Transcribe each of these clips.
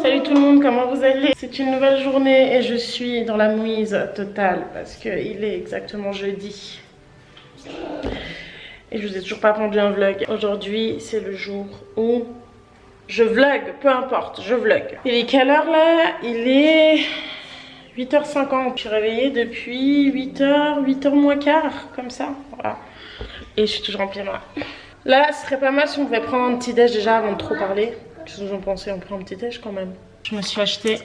Salut tout le monde, comment vous allez? C'est une nouvelle journée et je suis dans la mouise totale parce qu'il est exactement jeudi. Et je vous ai toujours pas pondu un vlog. Aujourd'hui, c'est le jour où je vlog, peu importe, je vlog. Il est quelle heure là? Il est 8h50. Je suis réveillée depuis 8h, 8h moins quart, comme ça. Voilà. Et je suis toujours en pyjama. Là, ce serait pas mal si on pouvait prendre un petit déj déjà avant de trop parler. Qu'est-ce que vous en pensez? On prend un petit déj quand même. Je me suis acheté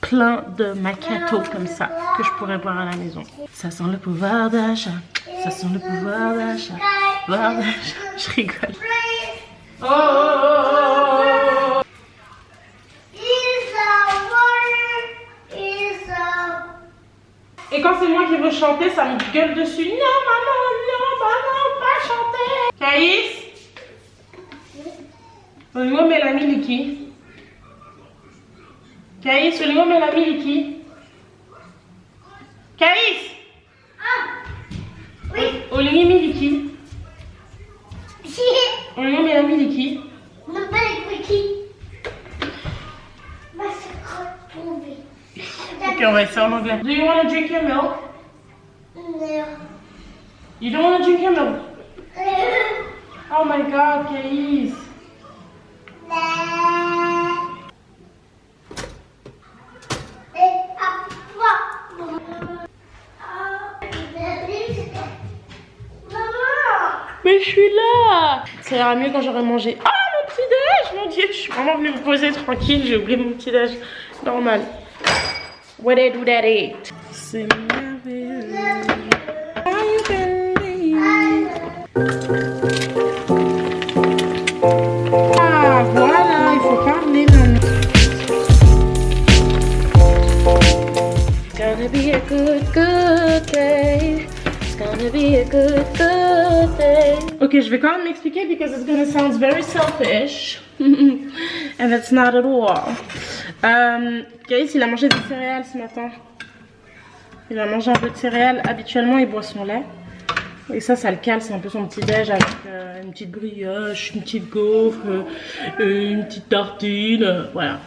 plein de macchiato comme ça que je pourrais boire à la maison. Ça sent le pouvoir d'achat. Ça sent le pouvoir d'achat. Pouvoir d'achat. Je rigole. Oh, oh, oh, oh. Et quand c'est moi qui veux chanter, ça me gueule dessus. Non, maman, pas chanter. Caïs? Uliwo mela miliki. Caïs, uliwo mela miliki. Caïs? Oui. Uliwo miliki. Uliwo mela miliki. Non, pas les cookies. Ma c'est tombé. Ok, on va essayer en anglais. Do you want to drink your milk? Non. You don't want to drink your milk? Oh my god, Caïs. Mais je suis là. Ça ira mieux quand j'aurai mangé. Ah, mon petit déj, mon dieu, je suis vraiment venue me poser tranquille. J'ai oublié mon petit déj normal. What I do that eat? C'est merveilleux. Ah, voilà, il faut parler maintenant. It's gonna be a good day. It's gonna be a good day. Ok, je vais quand même m'expliquer because it's gonna sound very selfish. And that's not at all. Caïs, il a mangé des céréales ce matin. Il a mangé un peu de céréales. Habituellement, il boit son lait. Et ça le cale. C'est un peu son petit déj avec une petite brioche, une petite gaufre, une petite tartine. Voilà.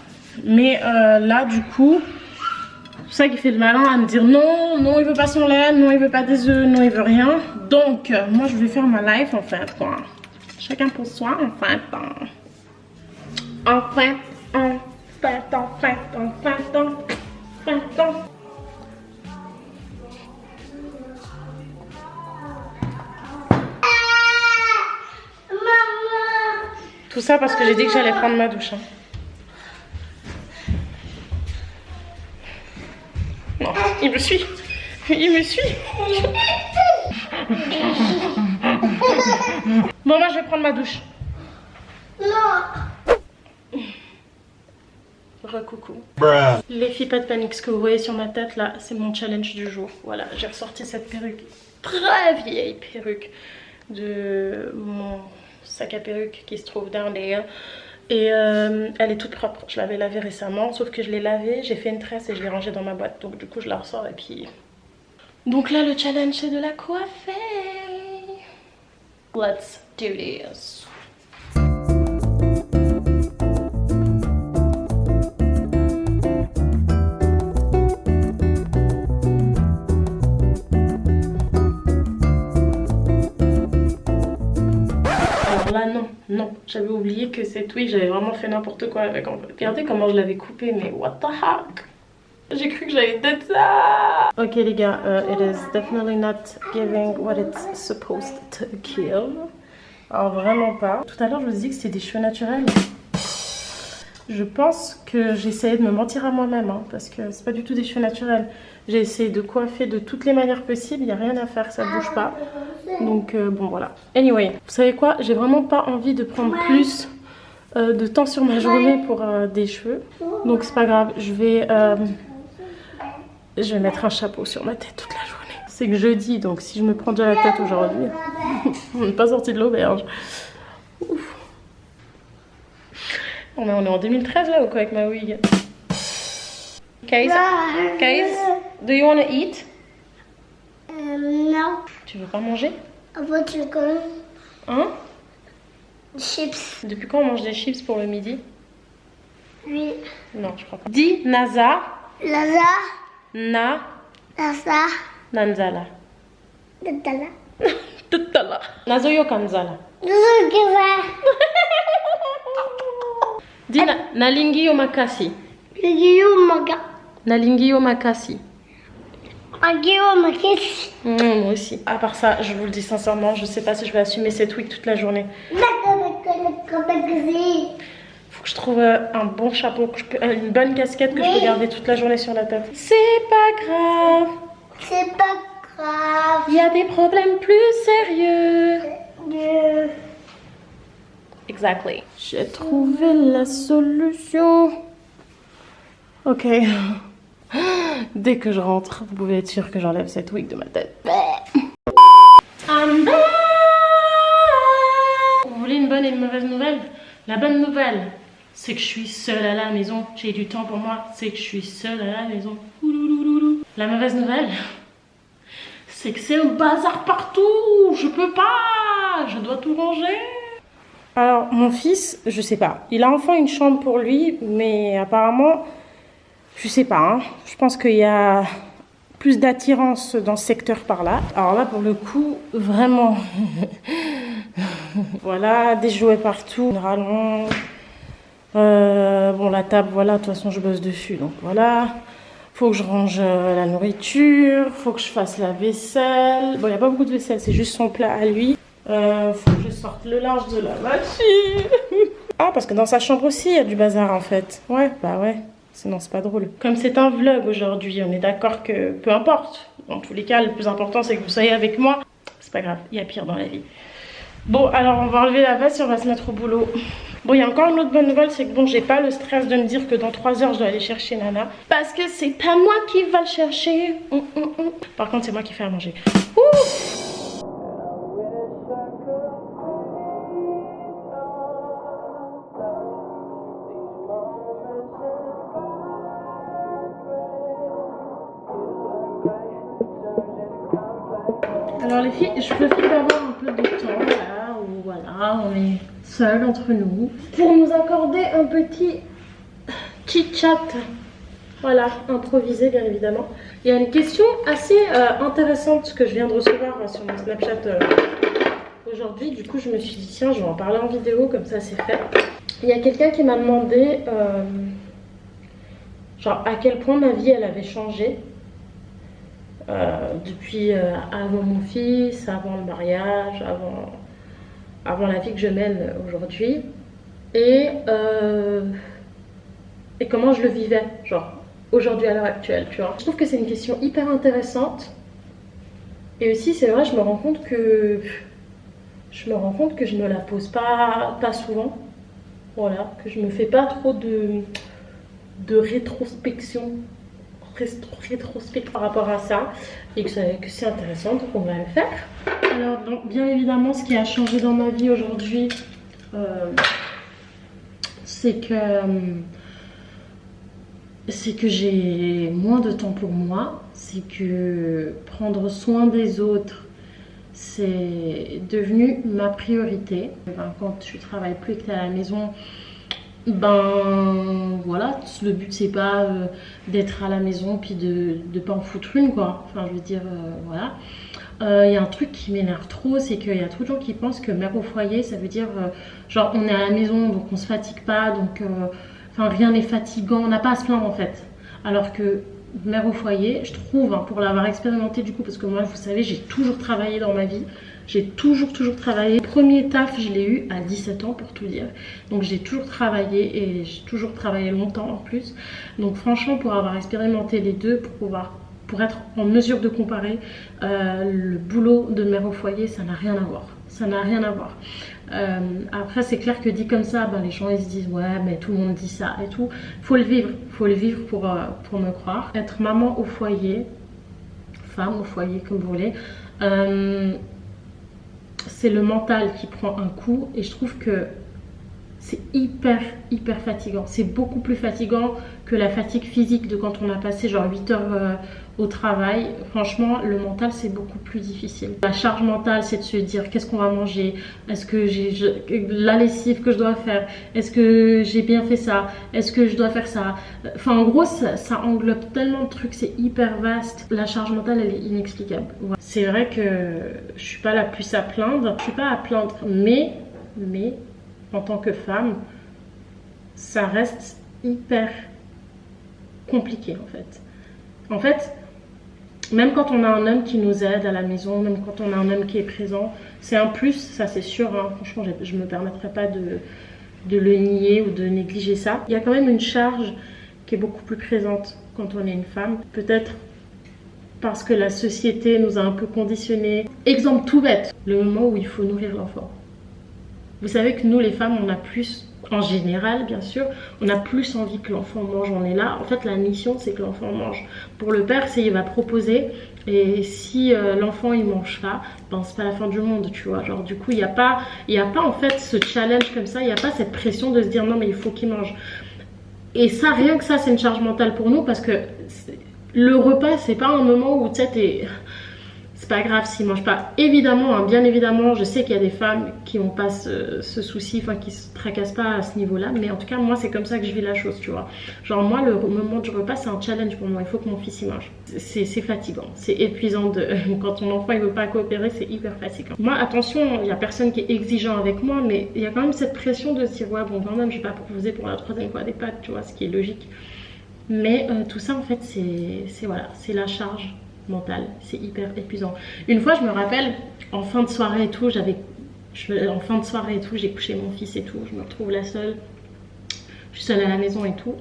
Mais là, du coup, c'est pour ça qu'il fait le malin à me dire non, non, il veut pas son lait, non, il veut pas des œufs, non, il veut rien. Donc, moi, je vais faire ma life en fait, quoi. Chacun pour soi, en fait. Enfin. Tout ça parce que j'ai dit que j'allais prendre ma douche. Hein. Non, il me suit. Il me suit. Bon, moi je vais prendre ma douche. Non. Recoucou. Les filles, pas de panique, ce que vous voyez sur ma tête là, c'est mon challenge du jour. Voilà, j'ai ressorti cette perruque, très vieille perruque de mon sac à perruque qui se trouve down there. Et elle est toute propre, je l'avais lavée récemment, sauf que je l'ai lavée, j'ai fait une tresse et je l'ai rangée dans ma boîte. Donc du coup je la ressors et puis... Donc là le challenge c'est de la coiffer. Let's do this. Non, j'avais oublié que cette wig, j'avais vraiment fait n'importe quoi avec en fait. Regardez comment je l'avais coupée, mais what the heck? J'ai cru que j'allais être ça. Ok les gars, it is definitely not giving what it's supposed to give. Alors vraiment pas. Tout à l'heure je vous ai dit que c'était des cheveux naturels. Je pense que j'ai essayé de me mentir à moi-même, hein, parce que c'est pas du tout des cheveux naturels. J'ai essayé de coiffer de toutes les manières possibles, il n'y a rien à faire, ça bouge pas. Donc bon voilà. Anyway, vous savez quoi? J'ai vraiment pas envie de prendre plus de temps sur ma journée pour des cheveux. Donc c'est pas grave, je vais mettre un chapeau sur ma tête toute la journée. C'est que jeudi, donc si je me prends déjà la tête aujourd'hui, on n'est pas sorti de l'auberge. Ouf. Oh, mais on est en 2013 là ou quoi avec ma wig? Caïs, do you want to eat? Non. Tu veux pas manger? Avant tu connais. Hein? Chips. Depuis quand on mange des chips pour le midi? Oui. Non, je crois pas. Dis Nasa, Laza. Na, Laza. Nanzala. Dadala. Tutala. Nazoyo Kanzala. Laza. Dis Nalingiyo Makasi. Lagiyo maga. Nalingiyo Makasi. Agiyo makis. Moi aussi. À part ça, je vous le dis sincèrement, je sais pas si je vais assumer cette wig toute la journée. Faut que je trouve un bon chapeau, une bonne casquette que je peux garder toute la journée sur la tête. C'est pas grave. C'est pas grave. Il y a des problèmes plus sérieux. Exactly. J'ai trouvé la solution. Ok. Dès que je rentre, vous pouvez être sûr que j'enlève cette wig de ma tête. I'm back. Vous voulez une bonne et une mauvaise nouvelle? La bonne nouvelle, c'est que je suis seule à la maison. J'ai du temps pour moi. C'est que je suis seule à la maison. La mauvaise nouvelle, c'est que c'est un bazar partout. Je peux pas. Je dois tout ranger. Alors, mon fils, je sais pas. Il a enfin une chambre pour lui, mais apparemment, je sais pas. Hein. Je pense qu'il y a plus d'attirance dans ce secteur par là. Alors là, pour le coup, vraiment. Voilà, des jouets partout, une rallonge. Bon, la table, voilà, de toute façon, je bosse dessus. Donc voilà. Faut que je range la nourriture. Faut que je fasse la vaisselle. Bon, il n'y a pas beaucoup de vaisselle, c'est juste son plat à lui. Faut que je sorte le linge de la machine. Ah, parce que dans sa chambre aussi, il y a du bazar en fait. Ouais, bah ouais. Sinon, c'est pas drôle. Comme c'est un vlog aujourd'hui, on est d'accord que peu importe. Dans tous les cas, le plus important, c'est que vous soyez avec moi. C'est pas grave, il y a pire dans la vie. Bon, alors on va enlever la veste et on va se mettre au boulot. Bon, il y a encore une autre bonne nouvelle, c'est que bon, j'ai pas le stress de me dire que dans 3 heures, je dois aller chercher Nana. Parce que c'est pas moi qui va le chercher. Par contre, c'est moi qui fais à manger. Ouh! Alors les filles, je profite d'avoir un peu de temps là, où voilà, on est seuls entre nous, pour nous accorder un petit chit-chat, voilà, improvisé bien évidemment. Il y a une question assez intéressante que je viens de recevoir sur mon Snapchat aujourd'hui, du coup je me suis dit tiens, je vais en parler en vidéo, comme ça c'est fait. Il y a quelqu'un qui m'a demandé, genre à quel point ma vie elle avait changé. Depuis avant mon fils, avant le mariage, avant la vie que je mène aujourd'hui, et comment je le vivais, genre aujourd'hui à l'heure actuelle, tu vois. Je trouve que c'est une question hyper intéressante, et aussi c'est vrai, je me rends compte que je ne me la pose pas souvent, voilà, que je me fais pas trop de rétrospection par rapport à ça, et que c'est intéressant, donc on va le faire. Alors donc, bien évidemment, ce qui a changé dans ma vie aujourd'hui, c'est que j'ai moins de temps pour moi, c'est que prendre soin des autres, c'est devenu ma priorité. Quand tu travailles plus et que tu es à la maison, ben voilà, le but c'est pas d'être à la maison puis de pas en foutre une, quoi. Enfin je veux dire, voilà. Il y a un truc qui m'énerve trop, c'est qu'il y a trop de gens qui pensent que mère au foyer ça veut dire genre on est à la maison donc on se fatigue pas, donc enfin rien n'est fatigant, on n'a pas à se plaindre en fait. Alors que mère au foyer, je trouve, hein, pour l'avoir expérimenté du coup, parce que moi vous savez j'ai toujours travaillé dans ma vie. J'ai toujours travaillé. Le premier taf, je l'ai eu à 17 ans pour tout dire. Donc j'ai toujours travaillé, et j'ai toujours travaillé longtemps en plus. Donc franchement, pour avoir expérimenté les deux, pour être en mesure de comparer, le boulot de mère au foyer, ça n'a rien à voir. Ça n'a rien à voir. Après, c'est clair que dit comme ça, ben, les gens ils se disent ouais, mais tout le monde dit ça et tout. Faut le vivre pour me croire. Être maman au foyer, femme au foyer comme vous voulez, c'est le mental qui prend un coup, et je trouve que c'est hyper fatigant. C'est beaucoup plus fatigant que la fatigue physique de quand on a passé genre 8 heures au travail, franchement, le mental, c'est beaucoup plus difficile. La charge mentale, c'est de se dire qu'est-ce qu'on va manger, est-ce que j'ai la lessive que je dois faire, est-ce que j'ai bien fait ça, est-ce que je dois faire ça. Enfin, en gros, ça englobe tellement de trucs, c'est hyper vaste. La charge mentale, elle est inexplicable. Voilà. C'est vrai que je suis pas la plus à plaindre, mais en tant que femme, ça reste hyper compliqué en fait. En fait, même quand on a un homme qui nous aide à la maison, même quand on a un homme qui est présent, c'est un plus, ça c'est sûr, hein. Franchement je me permettrai pas de le nier ou de négliger ça. Il y a quand même une charge qui est beaucoup plus présente quand on est une femme, peut-être parce que la société nous a un peu conditionnés. Exemple tout bête, le moment où il faut nourrir l'enfant. Vous savez que nous les femmes, on a plus, en général bien sûr, on a plus envie que l'enfant mange. On est là, en fait la mission c'est que l'enfant mange. Pour le père, c'est il va proposer, et si l'enfant il mange pas, ben c'est pas la fin du monde, tu vois. Genre du coup il y a pas en fait ce challenge comme ça, il y a pas cette pression de se dire non mais il faut qu'il mange. Et ça, rien que ça, c'est une charge mentale pour nous, parce que le repas c'est pas un moment où tu sais c'est pas grave s'ils mangent pas. Évidemment, hein, bien évidemment, je sais qu'il y a des femmes qui n'ont pas ce souci, enfin qui se tracassent pas à ce niveau-là, mais en tout cas moi c'est comme ça que je vis la chose, tu vois. Genre moi le moment du repas c'est un challenge pour moi, il faut que mon fils y mange. C'est fatigant, c'est épuisant quand ton enfant il veut pas coopérer, c'est hyper fatigant. Moi attention, il y a personne qui est exigeant avec moi, mais il y a quand même cette pression de se dire ouais bon quand même je vais pas proposer pour la 3e fois des pâtes, tu vois, ce qui est logique. Mais tout ça en fait c'est voilà, c'est la charge mentale, c'est hyper épuisant. Une fois je me rappelle, en fin de soirée et tout, j'ai couché mon fils et tout, je me retrouve la seule, je suis seule à la maison et tout,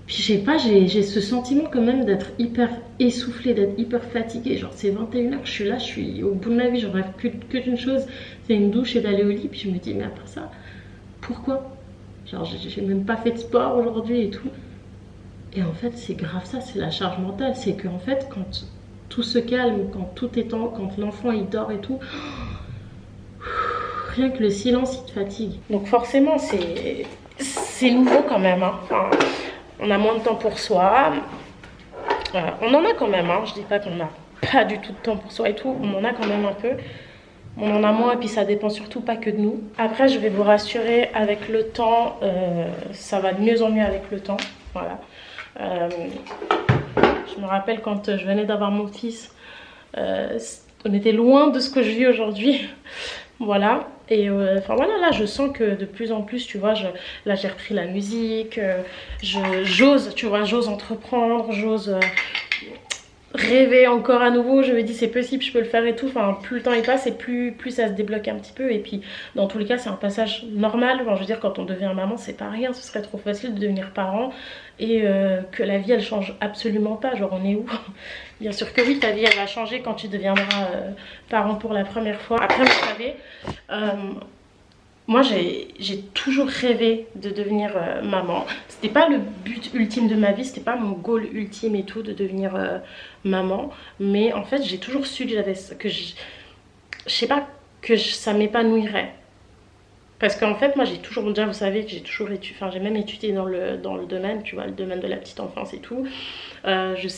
puis je sais pas, j'ai ce sentiment quand même d'être hyper essoufflée, d'être hyper fatiguée. Genre c'est 21h, je suis là, je suis au bout de ma vie, je rêve que d'une chose, c'est une douche et d'aller au lit. Puis je me dis mais après ça, pourquoi? Genre j'ai même pas fait de sport aujourd'hui et tout. Et en fait c'est grave ça, c'est la charge mentale, c'est qu'en fait quand tout se calme, quand l'enfant il dort et tout, rien que le silence il te fatigue. Donc forcément c'est nouveau quand même, hein. Enfin, on a moins de temps pour soi, on en a quand même, hein. Je dis pas qu'on n'a pas du tout de temps pour soi et tout, on en a quand même un peu, on en a moins, et puis ça dépend surtout pas que de nous. Après je vais vous rassurer, avec le temps ça va de mieux en mieux avec le temps, voilà. Je me rappelle quand je venais d'avoir mon fils, on était loin de ce que je vis aujourd'hui. Voilà. Et enfin voilà, là je sens que de plus en plus, tu vois, là j'ai repris la musique, j'ose, tu vois, j'ose entreprendre, j'ose rêver encore à nouveau. Je me dis c'est possible, je peux le faire et tout. Enfin plus le temps il passe et plus ça se débloque un petit peu. Et puis dans tous les cas c'est un passage normal. Enfin, je veux dire quand on devient maman c'est pas rien, ce serait trop facile de devenir parent. Et que la vie elle change absolument pas, genre on est où? Bien sûr que oui, ta vie elle va changer quand tu deviendras parent pour la première fois. Après vous savez, moi j'ai toujours rêvé de devenir maman. C'était pas le but ultime de ma vie, c'était pas mon goal ultime et tout de devenir maman. Mais en fait j'ai toujours su que je sais pas, que ça m'épanouirait. Parce qu'en fait moi j'ai toujours, déjà vous savez que j'ai toujours étudié, enfin j'ai même étudié dans le domaine, tu vois, le domaine de la petite enfance et tout. J'ai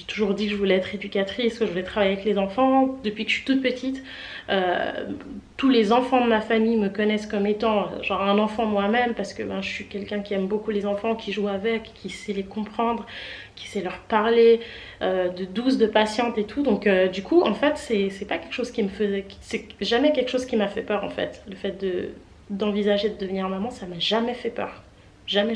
toujours dit que je voulais être éducatrice, que je voulais travailler avec les enfants. Depuis que je suis toute petite, tous les enfants de ma famille me connaissent comme étant genre un enfant moi-même, parce que ben, je suis quelqu'un qui aime beaucoup les enfants, qui joue avec, qui sait les comprendre, qui sait leur parler, de douce, de patiente et tout. Donc du coup en fait c'est pas quelque chose qui me faisait, c'est jamais quelque chose qui m'a fait peur en fait. Le fait d'envisager de devenir maman, ça m'a jamais fait peur. Jamais.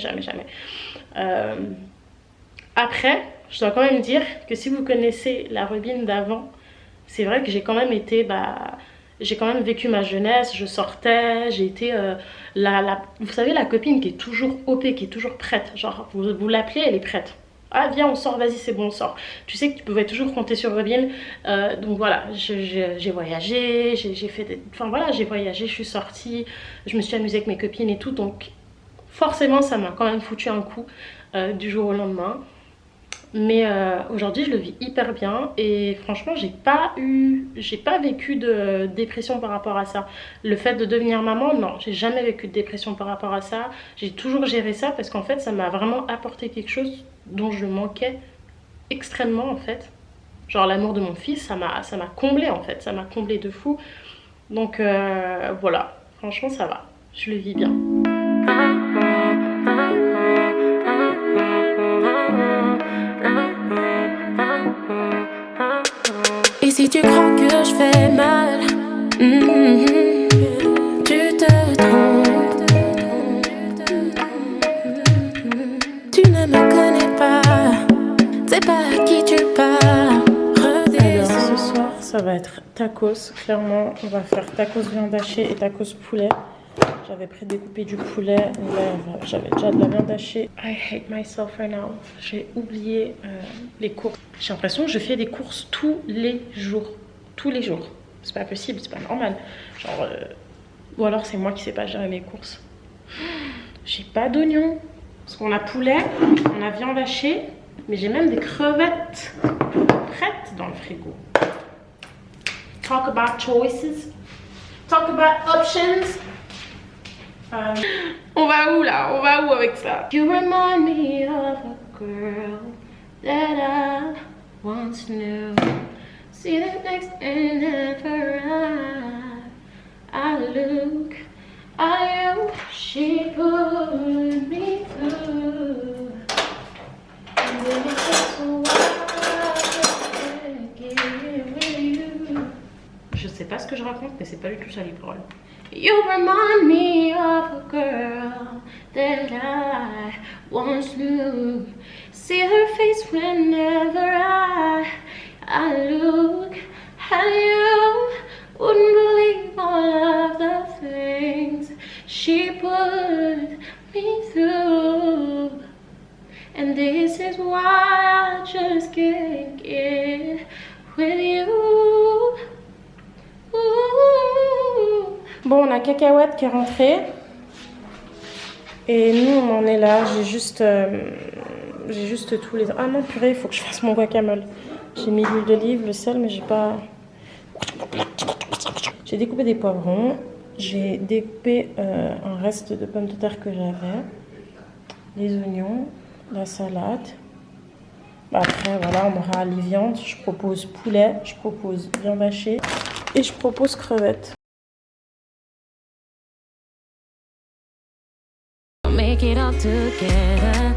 Après, je dois quand même dire que si vous connaissez la Robin d'avant, c'est vrai que j'ai quand même été, j'ai quand même vécu ma jeunesse, je sortais, j'ai été vous savez la copine qui est toujours OP, qui est toujours prête, genre vous l'appelez, elle est prête. Ah viens on sort, vas-y c'est bon on sort. Tu sais que tu pouvais toujours compter sur Robin. Donc voilà, j'ai voyagé, j'ai fait enfin voilà, j'ai voyagé, je suis sortie, je me suis amusée avec mes copines et tout. Donc forcément ça m'a quand même foutu un coup du jour au lendemain. Mais aujourd'hui je le vis hyper bien et franchement j'ai pas vécu de dépression par rapport à ça. Le fait de devenir maman, non, j'ai jamais vécu de dépression par rapport à ça. J'ai toujours géré ça parce qu'en fait ça m'a vraiment apporté quelque chose dont je manquais extrêmement en fait. Genre l'amour de mon fils, ça m'a comblé en fait, ça m'a comblé de fou. Donc voilà, franchement ça va, je le vis bien. Et si tu crois que je fais mal, tu te trompes. Tu ne me connais pas, c'est pas à qui tu parles. Alors ce soir ça va être tacos, clairement on va faire tacos viande hachée et tacos poulet. J'avais prédécoupé du poulet, et là j'avais déjà de la viande hachée. I hate myself right now. J'ai oublié les courses. J'ai l'impression que je fais des courses tous les jours. Tous les jours. C'est pas possible, c'est pas normal. Genre, ou alors c'est moi qui sais pas gérer mes courses. J'ai pas d'oignons. Parce qu'on a poulet, on a viande hachée, mais j'ai même des crevettes prêtes dans le frigo. Talk about choices. Talk about options. On va où là? On va où avec ça? You remind me of a girl that I once knew. See the next and ever I look at you. She put me through. And then it takes a while to get with you. Je sais pas ce que je raconte, mais c'est pas du tout ça les paroles. You remind me of a girl that I once knew. See her face whenever I look at you. Wouldn't believe all of the things she put me through. And this is why I just can't get with you. Ooh. Bon, on a Cacahuète qui est rentrée. Et nous, on en est là. J'ai juste tous les... Ah non, purée, il faut que je fasse mon guacamole. J'ai mis l'huile d'olive, le sel, mais j'ai pas... J'ai découpé des poivrons. J'ai découpé un reste de pommes de terre que j'avais. Les oignons, la salade. Après, voilà, on aura les viandes. Je propose poulet, je propose viande hachée et je propose crevettes. Make it all together.